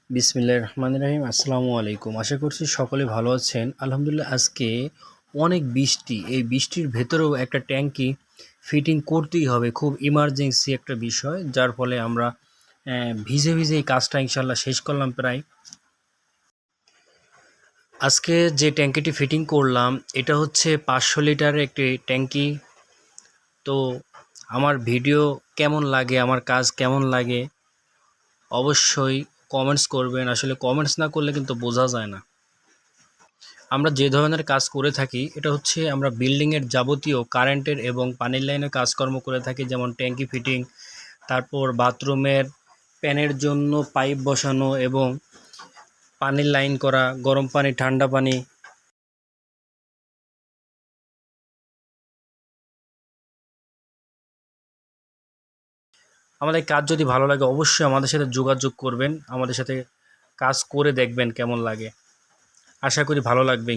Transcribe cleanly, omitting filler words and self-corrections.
বিসমিল্লাহির রহমানির রহিম। আসসালামু আলাইকুম। আশা করছি সকলে ভালো আছেন। আলহামদুলিল্লাহ, আজকে অনেক বৃষ্টি। এই বৃষ্টির ভেতরেও একটা ট্যাঙ্কি ফিটিং করতেই হবে, খুব ইমার্জেন্সি একটা বিষয়, যার ফলে আমরা ভিজে ভিজে এই কাজটা ইনশাল্লাহ শেষ করলাম প্রায়। আজকে যে ট্যাঙ্কিটি ফিটিং করলাম এটা হচ্ছে 500 লিটারের একটি ট্যাঙ্কি। তো আমার ভিডিও কেমন লাগে, আমার কাজ কেমন লাগে অবশ্যই কমেন্টস করবেন। আসলে কমেন্টস না করলে কিন্তু বোঝা যায় না। আমরা যে ধরনের কাজ করে থাকি এটা হচ্ছে আমরা বিল্ডিংয়ের যাবতীয় কারেন্টের এবং পানির লাইনের কাজকর্ম করে থাকি, যেমন ট্যাঙ্কি ফিটিং, তারপর বাথরুমের প্যানের জন্য পাইপ বসানো এবং পানির লাইন করা, গরম পানি ঠান্ডা পানি। আমাদের কাজ যদি ভালো লাগে অবশ্যই আমাদের সাথে যোগাযোগ করবেন, আমাদের সাথে কাজ করে দেখবেন কেমন লাগে। আশা করি ভালো লাগবে।